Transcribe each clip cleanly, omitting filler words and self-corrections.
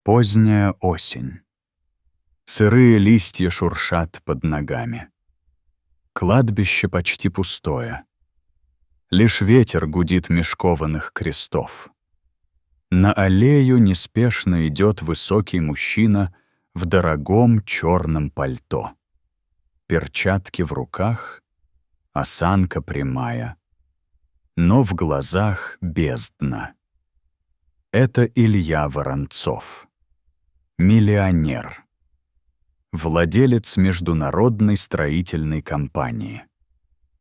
Поздняя осень. Сырые листья шуршат под ногами. Кладбище почти пустое. Лишь ветер гудит меж кованых крестов. На аллею неспешно идет высокий мужчина в дорогом черном пальто. Перчатки в руках, осанка прямая, но в глазах бездна. Это Илья Воронцов. Миллионер. Владелец международной строительной компании.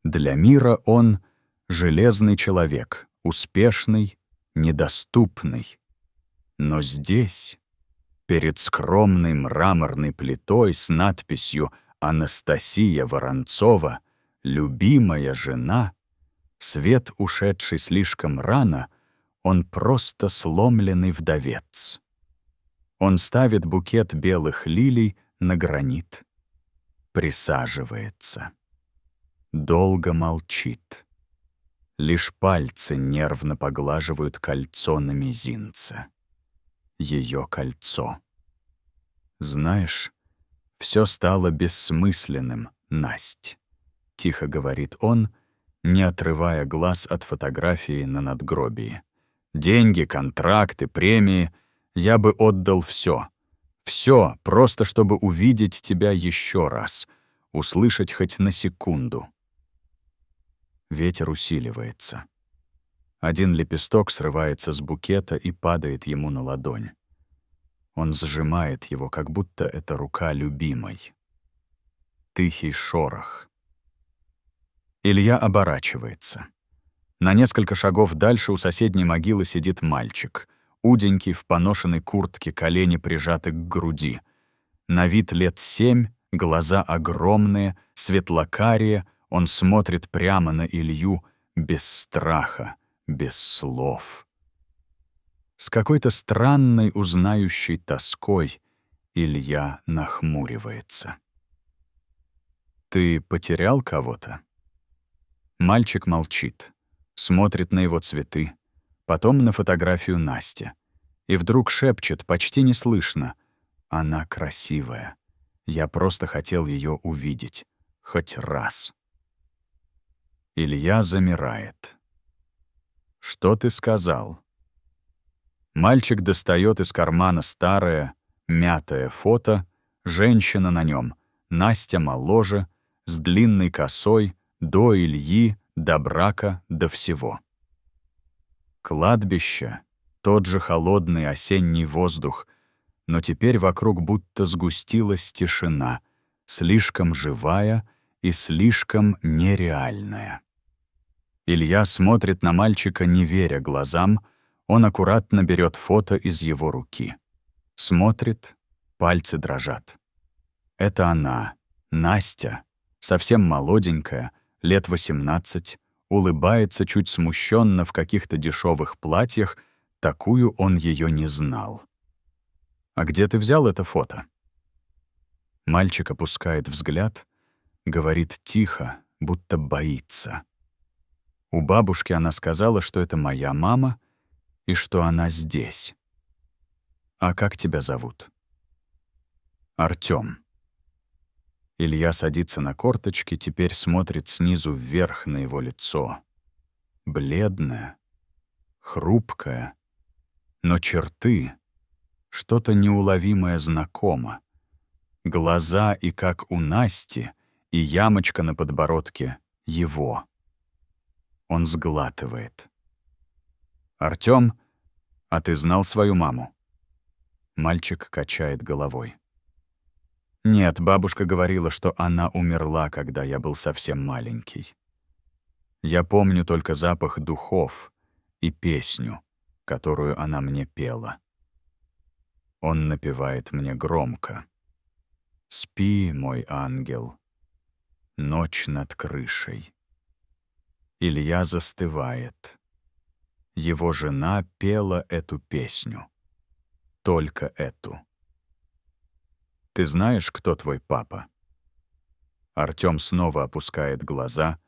Для мира он — железный человек, успешный, недоступный. Но здесь, перед скромной мраморной плитой с надписью «Анастасия Воронцова, любимая жена», свет, ушедший слишком рано, он просто сломленный вдовец. Он ставит букет белых лилий на гранит. Присаживается. Долго молчит. Лишь пальцы нервно поглаживают кольцо на мизинце. Ее кольцо. «Знаешь, все стало бессмысленным, Насть», — тихо говорит он, не отрывая глаз от фотографии на надгробии. «Деньги, контракты, премии — я бы отдал все. Все, просто чтобы увидеть тебя еще раз, услышать хоть на секунду». Ветер усиливается. Один лепесток срывается с букета и падает ему на ладонь. Он сжимает его, как будто это рука любимой. Тихий шорох. Илья оборачивается. На несколько шагов дальше у соседней могилы сидит мальчик, уденький, в поношенной куртке, колени прижаты к груди. На вид лет 7, глаза огромные, светлокарие, он смотрит прямо на Илью без страха, без слов. С какой-то странной узнающей тоской Илья нахмуривается. «Ты потерял кого-то?» Мальчик молчит, смотрит на его цветы, потом на фотографию Насти. И вдруг шепчет, почти неслышно: «Она красивая. Я просто хотел ее увидеть. Хоть раз». Илья замирает. «Что ты сказал?» Мальчик достает из кармана старое, мятое фото, женщина на нем, Настя моложе, с длинной косой, до Ильи, до брака, до всего. Кладбище, тот же холодный осенний воздух, но теперь вокруг будто сгустилась тишина, слишком живая и слишком нереальная. Илья смотрит на мальчика, не веря глазам, он аккуратно берет фото из его руки. Смотрит, пальцы дрожат. Это она, Настя, совсем молоденькая, лет 18, улыбается чуть смущенно в каких-то дешевых платьях, такую он ее не знал. «А где ты взял это фото?» Мальчик опускает взгляд, говорит тихо, будто боится. «У бабушки она сказала, что это моя мама и что она здесь. А как тебя зовут?» «Артём». Илья садится на корточки, теперь смотрит снизу вверх на его лицо. Бледное, хрупкое, но черты, что-то неуловимое знакомо. Глаза и как у Насти, и ямочка на подбородке — его. Он сглатывает. «Артём, а ты знал свою маму?» Мальчик качает головой. «Нет, бабушка говорила, что она умерла, когда я был совсем маленький. Я помню только запах духов и песню, которую она мне пела». Он напевает мне громко. «Спи, мой ангел, ночь над крышей». Илья застывает. Его жена пела эту песню. Только эту. «Ты знаешь, кто твой папа?» Артём снова опускает глаза,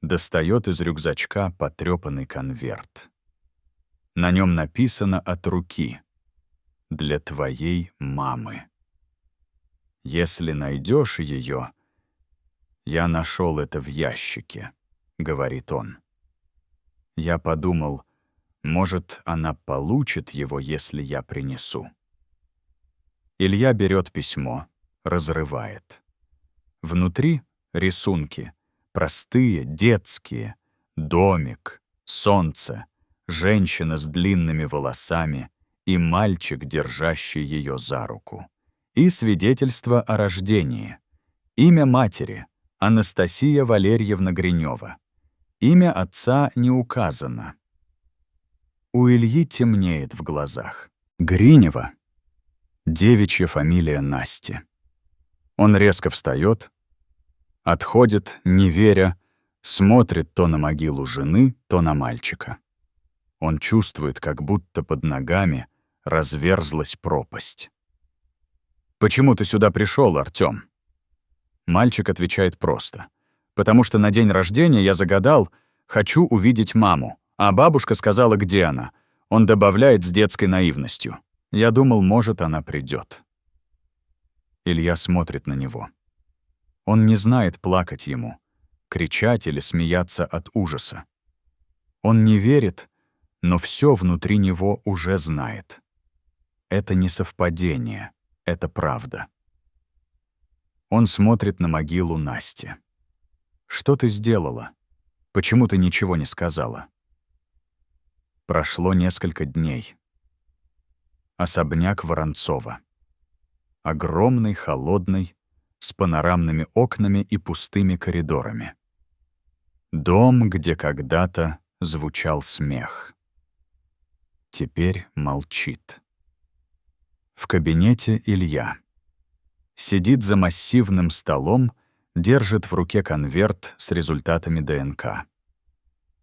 достает из рюкзачка потрёпанный конверт. На нем написано от руки: для твоей мамы. Если найдешь ее, я нашел это в ящике, говорит он. Я подумал, может, она получит его, если я принесу. Илья берет письмо, разрывает. Внутри рисунки, простые, детские, домик, солнце, женщина с длинными волосами и мальчик, держащий ее за руку. И свидетельство о рождении. Имя матери — Анастасия Валерьевна Гринева. Имя отца не указано. У Ильи темнеет в глазах. Гринева — девичья фамилия Насти. Он резко встает, отходит, не веря, смотрит то на могилу жены, то на мальчика. Он чувствует, как будто под ногами разверзлась пропасть. «Почему ты сюда пришел, Артём?» Мальчик отвечает просто. «Потому что на день рождения я загадал, хочу увидеть маму, а бабушка сказала, где она». Он добавляет с детской наивностью. «Я думал, может, она придет». Илья смотрит на него. Он не знает, плакать ему, кричать или смеяться от ужаса. Он не верит, но все внутри него уже знает. Это не совпадение, это правда. Он смотрит на могилу Насти. «Что ты сделала? Почему ты ничего не сказала?» Прошло несколько дней. Особняк Воронцова. Огромный, холодный, с панорамными окнами и пустыми коридорами. Дом, где когда-то звучал смех. Теперь молчит. В кабинете Илья. Сидит за массивным столом, держит в руке конверт с результатами ДНК.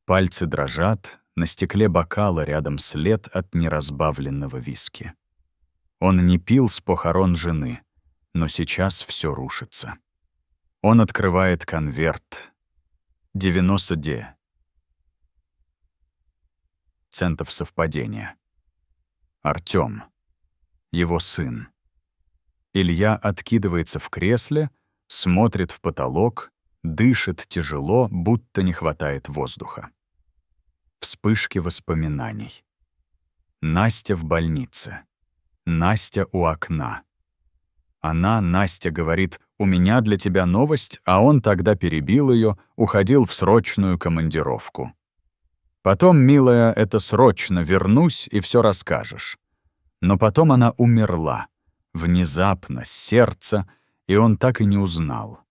Пальцы дрожат, на стекле бокала рядом след от неразбавленного виски. Он не пил с похорон жены, но сейчас все рушится. Он открывает конверт. 90 центов совпадения. Артём. Его сын. Илья откидывается в кресле, смотрит в потолок, дышит тяжело, будто не хватает воздуха. Вспышки воспоминаний. Настя в больнице. Настя у окна. Она, Настя, говорит: «У меня для тебя новость», а он тогда перебил ее, уходил в срочную командировку. Потом, милая, это срочно, вернусь и все расскажешь. Но потом она умерла. Внезапно, с сердца, и он так и не узнал.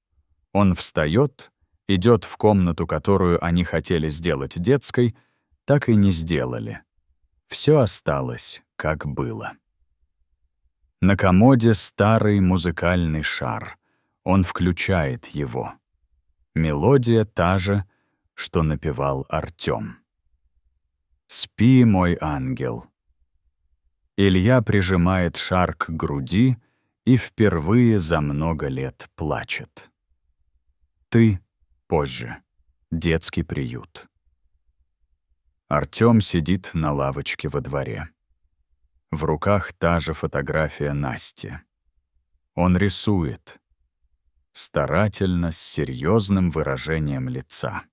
Он встает, идет в комнату, которую они хотели сделать детской, так и не сделали. Все осталось, как было. На комоде старый музыкальный шар. Он включает его. Мелодия та же, что напевал Артём. «Спи, мой ангел». Илья прижимает шар к груди и впервые за много лет плачет. «Ты» позже. Детский приют. Артём сидит на лавочке во дворе. В руках та же фотография Насти. Он рисует. Старательно, с серьезным выражением лица.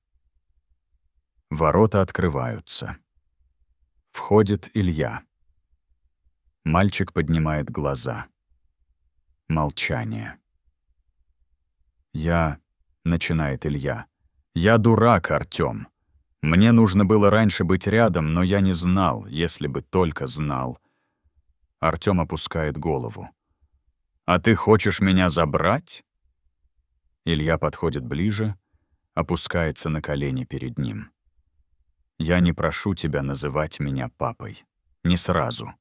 Ворота открываются. Входит Илья. Мальчик поднимает глаза. Молчание. «Я...» — начинает Илья. «Я дурак, Артём. Мне нужно было раньше быть рядом, но я не знал, если бы только знал». Артём опускает голову. «А ты хочешь меня забрать?» Илья подходит ближе, опускается на колени перед ним. «Я не прошу тебя называть меня папой. Не сразу.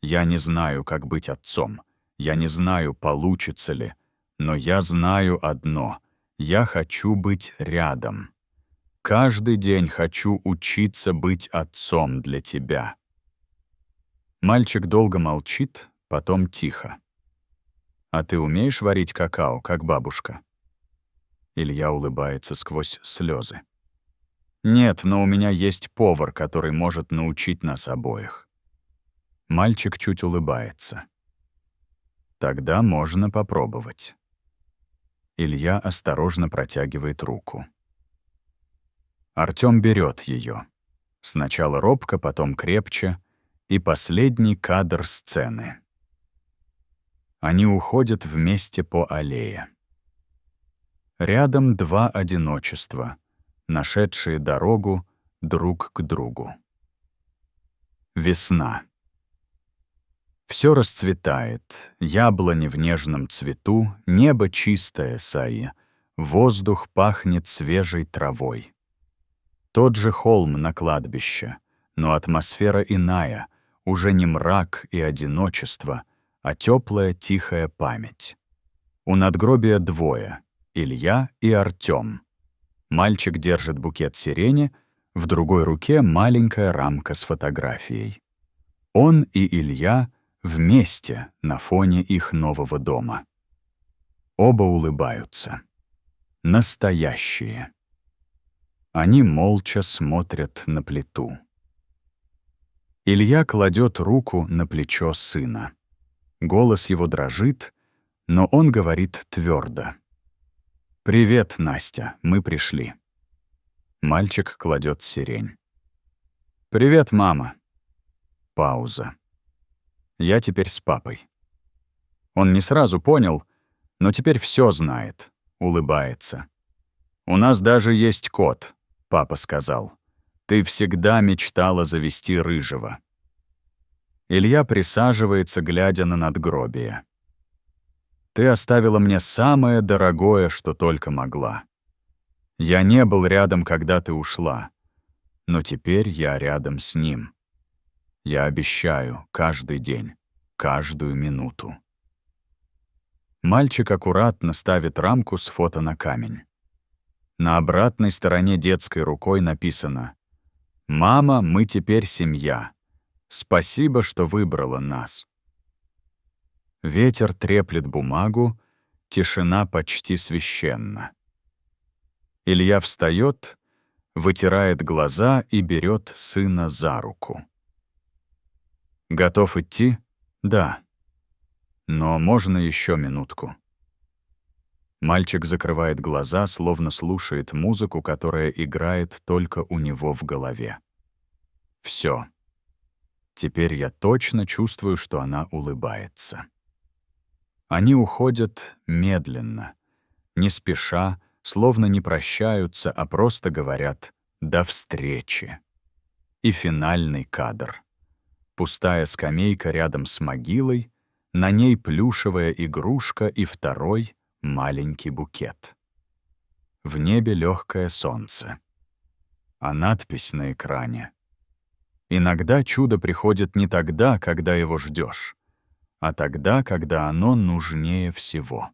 Я не знаю, как быть отцом. Я не знаю, получится ли. Но я знаю одно. Я хочу быть рядом. Каждый день хочу учиться быть отцом для тебя». Мальчик долго молчит, потом тихо. «А ты умеешь варить какао, как бабушка?» Илья улыбается сквозь слезы. «Нет, но у меня есть повар, который может научить нас обоих». Мальчик чуть улыбается. Тогда можно попробовать. Илья осторожно протягивает руку. Артём берет ее. Сначала робко, потом крепче. И последний кадр сцены. Они уходят вместе по аллее. Рядом два одиночества, нашедшие дорогу друг к другу. Весна. Всё расцветает, яблони в нежном цвету, небо чистое, Саи, воздух пахнет свежей травой. Тот же холм на кладбище, но атмосфера иная, уже не мрак и одиночество, а теплая тихая память. У надгробия двое — Илья и Артём. Мальчик держит букет сирени, в другой руке маленькая рамка с фотографией. Он и Илья вместе на фоне их нового дома. Оба улыбаются. Настоящие. Они молча смотрят на плиту. Илья кладет руку на плечо сына. Голос его дрожит, но он говорит твердо. «Привет, Настя, мы пришли». Мальчик кладет сирень. «Привет, мама». Пауза. «Я теперь с папой». Он не сразу понял, но теперь все знает, улыбается. «У нас даже есть кот», — папа сказал. «Ты всегда мечтала завести рыжего». Илья присаживается, глядя на надгробие. «Ты оставила мне самое дорогое, что только могла. Я не был рядом, когда ты ушла, но теперь я рядом с ним. Я обещаю каждый день, каждую минуту». Мальчик аккуратно ставит рамку с фото на камень. На обратной стороне детской рукой написано: «Мама, мы теперь семья. Спасибо, что выбрала нас». Ветер треплет бумагу, тишина почти священна. Илья встает, вытирает глаза и берет сына за руку. «Готов идти?» «Да. Но можно еще минутку». Мальчик закрывает глаза, словно слушает музыку, которая играет только у него в голове. Все. Теперь я точно чувствую, что она улыбается. Они уходят медленно, не спеша, словно не прощаются, а просто говорят «до встречи». И финальный кадр. Пустая скамейка рядом с могилой, на ней плюшевая игрушка и второй маленький букет. В небе легкое солнце. А надпись на экране. Иногда чудо приходит не тогда, когда его ждешь, а тогда, когда оно нужнее всего.